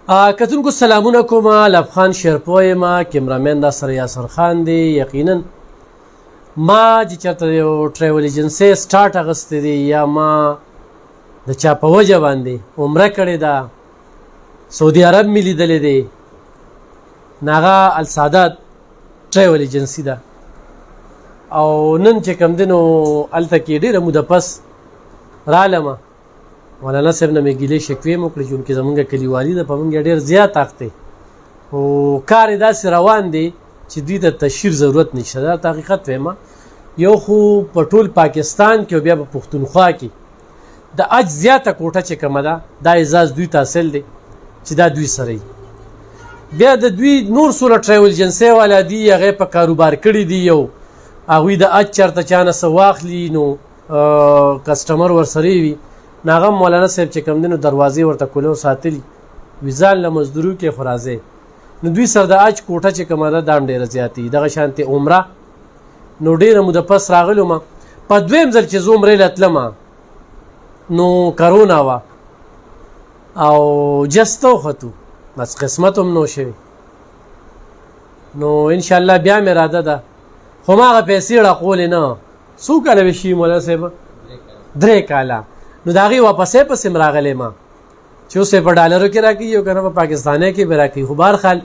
کتونکو سلامونه کوم. لبخان شیرپوی یم، کیمرامین دا سره یاسر خان دی. یقینا ما چې چېرته یو ټریول ایجنسۍ سټارټ اخیستی دی یا ما د چا په وجه باندې عمره کړې ده، سعودي عرب مې لیدلی دی، نو هغه السادات ټریول ایجنسي ده. او نن چې کوم دی نو هلته کې ډېره موده پس رالمه. مولانا صاحب نه مې ګیلې شکوې مې وکړې چونکې زمونږ کلیوالي ده، په موږ ډېر زیات اخت دی، خو کار یې داسې روان دی چې دوی ته تشهیر ضرورت نشته. دا ته حقیقت وایم. یو خو په ټول پاکستان کې او بیا په پښتونخوا کې د اج زیاته کوټه چې کومه ده دا اعزاز دوی ته حاصل دی چې دا دوی سره بیا د دوی نور څومره ټریول ایجنسۍ والا دي هغې په کاروبار کړي دي. یو هغوی د اج چېرته چا نه څه واخلي نو کسټمر ورسره وي، نو هغه مولانا صاحب چې کوم دی نو دروازې ورته کولو ساتلي وي، ځان له مزدورو کې خو راځئ. نو دوی سره د اج کوټه چې کومه ده دا هم ډېره زیاتې وي. دغه شانتې عمره نو ډېره موده پس راغلم. په دویم ځل چې زه عمرې له تلم نو کرونا وه او جسته وختو، بس قسمت هم نو شوي. نو انشاءالله بیا مې اراده ده، خو ما هغه پیسې ړقولې نه. څو کاله به شي مولانا صاحب؟ 3 کاله. نو د هغې واپسې پسې م راغلی ما چې اوس یې په ډالرو کې راکوي او که نه په پاکستانۍ کې به راکوي. خو بهرحال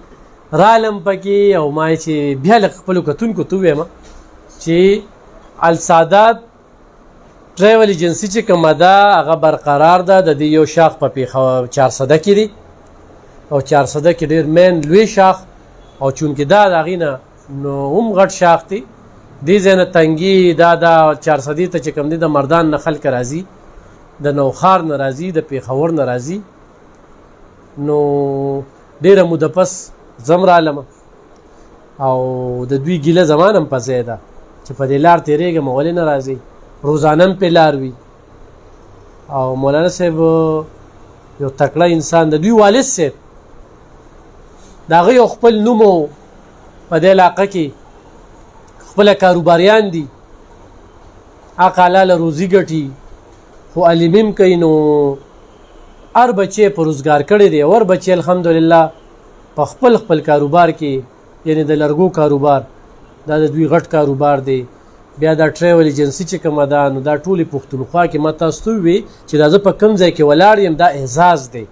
رالم پکې او ما چې بیا له خپلو کتونکو ته ووایم چې السادات ټریول ایجنسي چې کومه ده هغه برقرار ده. د دې یو شاخ په پېښور 400 کې دی او 400 کې ډېر مین لوی شاخ، او چونکې دا د هغې نه نو هم غټ شاخ دی. دې ځای نه تنګي دا 400 ته چې کوم دی د مردان نه خلک راځي، د نوخار نه راځي، د پېښور نه راځي. نو ډېره موده پس زم رالم او د دوی ګیله زمان هم په ځای ده چې په دې لار تېرېږم ولې نه راځي. روزانه هم پې لار وي. او مولانا صاحب یو تکړه انسان، د دوی والد صاحب د هغه یو خپل نوم و په دې علاقه کې، خپله کاروباریان دي، حق حلاله روزي ګټي، خو علمیم کوي. نو هر بچی په روزګار کړی دی او هر بچی الحمدلله په خپل خپل کاروبار کې، یعنی د لرګو کاروبار دا د دوی غټ کاروبار دی. بیا دا ټریول ایجنسي چې کومه ده نو دا ټولې پښتونخوا کې ما تاسو ته ووي چې دا زه په کوم ځای کې ولاړ یم، دا اعزاز دی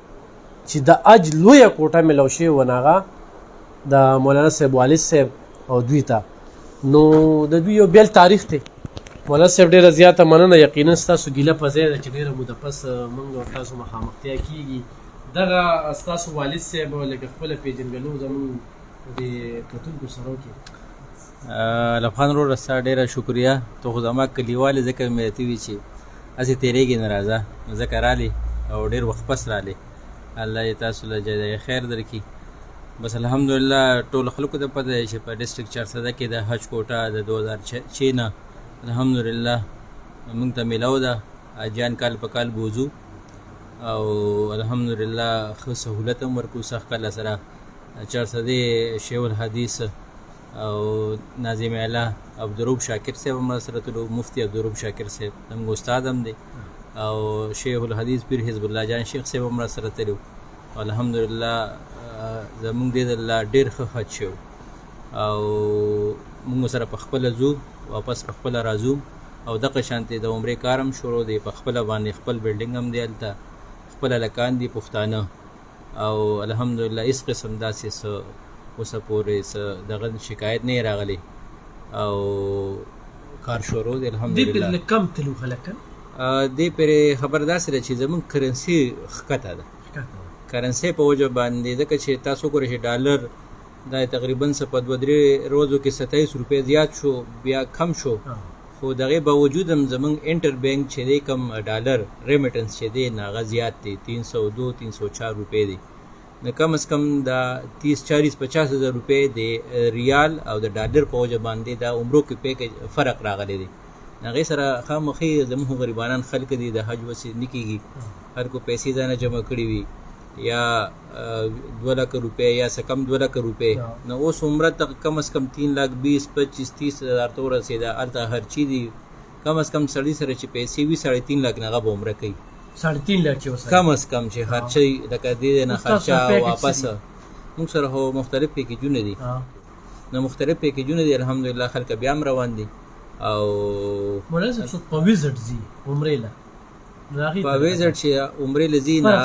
چې د اج لویه کوټه میلاو شوې وه هغه د مولانا صاحب والد صاحب او دوی ته. نو د دوی یو بیل تاریخ دی. مولانا صاحب ډېره زیاته مننه. یقینا ستاسو ګیله په ځای ده چې ډېره موده پس موږ او تاسو مخامختیا کېږي. دغه ستاسو والد صاحب لکه خپله پېژنګلو زموږ د کتونکو سره وکړي. لبخان وروره ستا ډېره شکریه. ته خو زما کلیوالې ځکه مې درته وي چې هسې تېرېږي نه راځه، نو ځکه رالې او ډېر وخت پس رالې. الله یې تاسو له جزای خیر درکړي. بس الحمدلله ټولو خلکو ته پته دی چې په ډسټرکټ 400 کې د حج کوټه د 2006 نه الحمدلله موږ ته میلاو ده. حاجیان کال په کال بوځو او الحمدلله ښه سهولت هم ورکوو. سخت کله سره 400 شیخ الحدیث او ناظم اعلی عبدالرؤف شاکر صاحب هم راسره تلو، مفتی عبدالرؤف شاکر صاحب زموږ استاد هم دی، او شیخ الحدیث پیر حزب الله جان شیخ صاحب هم راسره تلو. الحمدلله زموږ دې ځل ډېر ښه حج شو او موږ سره په خپله ځو واپس په خپله راځو. او دغه شانتې د عمرې کار هم شروع دی په خپله باندې. خپل بلډینګ هم دی هلته، خپل هلکان دي پښتانه، او الحمدلله هېڅ قسم داسې څه اوسه پورې څه دغه شکایت نه یې راغلی او کار شروع دی الحمدلله. دې پرې کم تلو هلکان؟ دې پرې خبر داسې ده چې زموږ کرنسي ښکته ده، کرنسۍ په وجه باندې. ځکه چې تاسو وګورئ چې ډالر دا تقریبا څه په 2-3 ورځو کې 27 روپۍ زیات شو، بیا کم شو، خو دغې باوجود هم زموږ انټر بینک چې دی کم ډالر ریمیټنس چې دی نو هغه زیات دی، 302-304 روپۍ دی. نو کم از کم دا 30-40-50 هزار روپۍ د ریال او د ډالر په وجه باندې دا عمرو کې پیکج فرق راغلی دی. هغې سره خامخې زموږ غریبانان خلک دي د حج وسې نه کېږي، هر کو پیسې ځانه جمع کړي وي یا 2 لک روپۍ یا څه کم 2 لک روپۍ. نو اوس عمره ته کم از کم 3,20,25,30 هزار ته ورسېده. هلته هر چی دي کم از کم سړي سره چې پیسې وي 3.5 لک نه هغه به عمره کوي. 3.5 لک چې وسه کم از کم چې خرچي لکه دې نه ستاسو خرچه پیکیج واپس څه موږ سره هو مختلف پیکیجونه دي نو مختلف پیکیجونه دي الحمدلله خلک بیا هم روان دي او مولانا صاحب څوک په ویزټ ځي عمرې له په ویزټ چې عمرې له ځي نه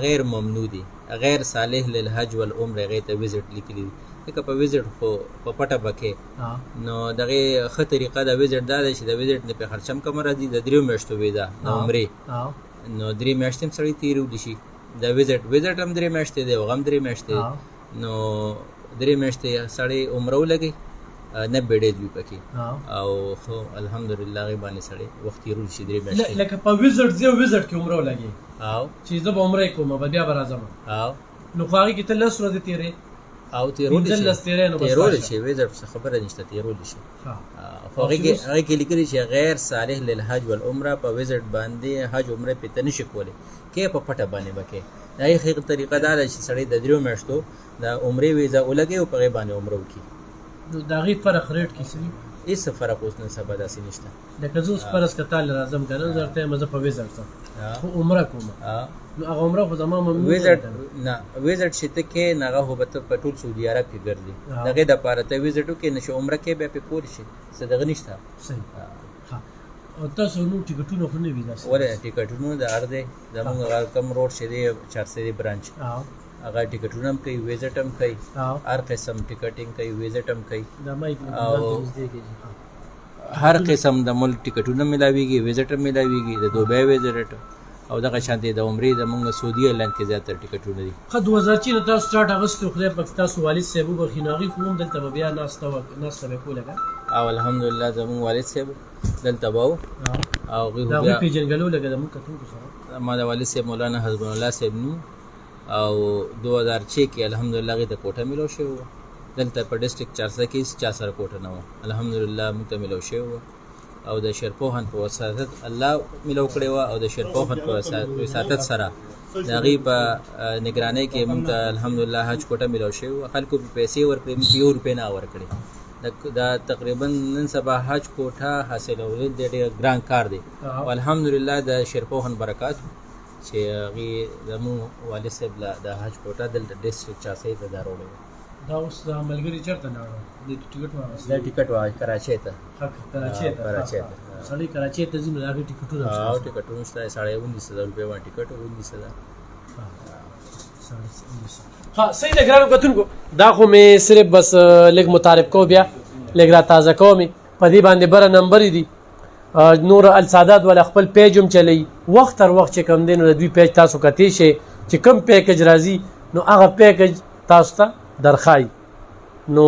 غیر ممنوع دي غیر صالح للحج والعمره هغې ته ویزټ لیکلي دي لکه په ویزټ خو په پټه بکې نو دغې ښه طریقه د ویزټ دا ده چې د ویزټ نه پې خرچه هم کمه راځي د 3 میاشتو ویزا د عمرې نو 3 میاشتې هم سړی تېرولی شي د ویزټ هم 3 میاشتې دی هغه هم 3 میاشتې نو 3 میاشتې سړی عمره ولګوي 90 ډیز وي پکې او خو الحمدلله هغې باندې سړی وخت تېرولی شي 3 میاشتې لکه په ویزټ ځي او ویزټ کې عمره ولګي او چې زه به عمره کوم بیا به راځم نو خو هغې کې ته 10 ورځې تېرې او تیرولی شي ویزټ څه خبره نشته تیرولی شي خو هغې کې لیکلي چې غیر صالح للحج والعمره په ویزټ باندې حج عمره پې ته نشي کولی کې په پټه باندې به کې د هغې ښه طریقه دا ده چې سړی د 3 میاشتو د عمرې ویزا ولګوي او په هغې باندې عمره وکړي نو د هغې فرق ریټ کې څه هېڅ فرق اوس نن سبا داسې نشته لکه زه اوس فرض که تا له راځم که نه زه ورته یم زه په ویزټ ځم خو عمره کوم نو هغه عمره خو زما ویزټ نه ویزټ چې ته کې نه هغه خو به ته په ټول سعودي عرب کې ګرځې د هغې دپاره ته ویزټ وکړې نه چې عمره کې بیا پې کولی شي څه دغه نشته او تاسو نو ټکټونه خو نه وي داسې ولې ټکټونه د هر دی زمونږ هغه کم روډ چې دی 400 برانچ هغه ټکټونه هم کوي ویزټ هم کوي هر قسم ټکټینګ کوي ویزټ هم کوي هر قسم د ملک ټکټونه ملاویږي ویزټ هم ملاویږي د دوبۍ ویزټ او دغه شانتې د عمرې د موږ سعودي ایرلاین کې زیاتره ټکټونه دي ښه 2004 نه تاسو سټارټ اغوستو خدای پاک تاسو والد صاحب وبخښي نو هغې خو هم دلته به بیا ناسته به کوله که او الحمدلله زموږ والد صاحب دلته به و او هغوی د هغوی پېژنګلو لکه زموږ کتونکو سره ما د والد صاحب مولانا حسبن الله صاحب نوم او 2006 کې الحمدلله هغې ته کوټه میلاو شوې وه دلته په ډسټرکټ 400 کې چا سره کوټه نه وه الحمدلله موږ ته میلاو شوې وه او د شیرپوهن په وساطت الله میلاو کړې وه او د شیرپوهن په وساطت سره د هغې په نګرانۍ کې موږ ته الحمدلله حج کوټه میلاو شوې وه خلکو په پیسې ورکړې موږ په 1 روپۍ نه ورکړې دا تقریبا نن سبا حج کوټه حاصلول د ډېر ګران کار دی او الحمدلله د شیرپوهن برکات چې هغې زموږ والد صاحب له د حج کوټه دلته ډسټرکټ 400 ته دا راوړی وه دا اوس د ملګري چېرته لاړو د ټکټ واخیست دا ټکټ کراچۍ ته کراچۍ ته سړی کراچۍ ته ځي نو د هغې ټکټونه او ټکټونه شته 19,500 روپۍ باندې ټکټ 19,000 ها صحیح ده ګرانو کتونکو دا خو مې صرف بس لږ متعارف کو بیا لږ را تازه کوم په دې باندې بره نمبرې دي نور السادات والا خپل پیج هم چلی وخت تر وخت چې کم دی نو د دوی پیج تاسو کتی شئ چې کم پیکج راځي نو هغه پیکج تاسو ته درخای نو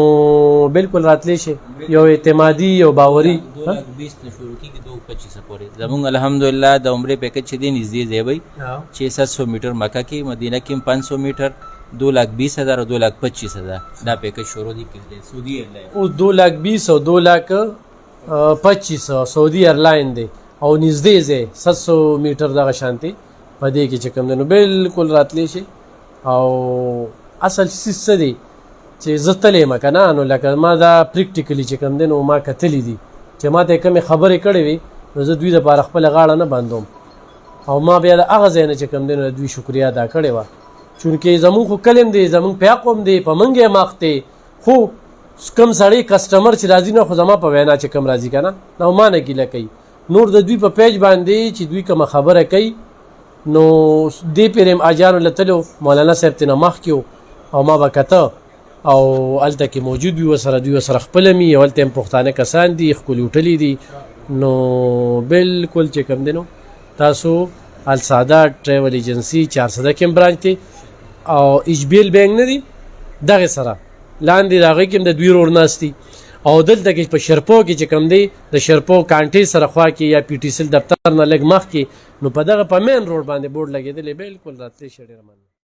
بالکل راتلی شي یو اعتمادي یو باوري 220 نه شروع کیږي 225 پورې زمونږ الحمدلله د عمرې پیکج چې دی نږدې دی بھائی 600 میټر مکه کې مدینه کې 500 میټر 220,000 او 225,000 دا پیکج شروع دي کې سعودي ایرلاین او 220 او 225 سعودي ایرلاین دی او نږدې دی 700 میټر دغه شانتي په دې کې چې کوم دی نو بالکل راتلی شي او اصل څه دی چې زه تللی یم که نه نو لکه ما دا پریکټیکلي چې کوم دی نو ما کتلی دي چې ما ته یې کومې خبرې کړې وي نو زه دوی دپاره خپله غاړه نه بندوم او ما بیا د هغه ځای نه چې کوم دی نو د دوی شکریه ادا کړې وه چونکې زمونږ خو کلیم دی زمونږ پیاق هم دی په موږ یې ماخ دی خو کم سړی کسټمر چې راځي نو خو زما په وینا چې کم راځي که نه نو ما نه ګیله کوي نور د دوی په پیج باندې چې دوی کومه خبره کوي نو دې پرې اجانو له تلو مولانا صاحب ته نه مخکې او ما به کته او هلته کې موجود وي ورسره دوی ورسره خپله مي او هلته هم پښتانه کسان دي ښکلي هوټلې دي نو بالکل چې کوم دی نو تاسو السادات ټریول ایجنسي 400 کې هم برانچ دی او ایچ بی ایل بینک نه دی دغې سره لاندې د هغې کې هم د دوی رور ناست دي او دلته کې په شرپو کې چې کوم دی د شرپو کانټې سره خوا کې یا پی ټي سیل دفتر نه لږ مخکې نو په دغه په مین روډ باندې بورډ لګېدلی بالکل راتلی شي ډېره مننه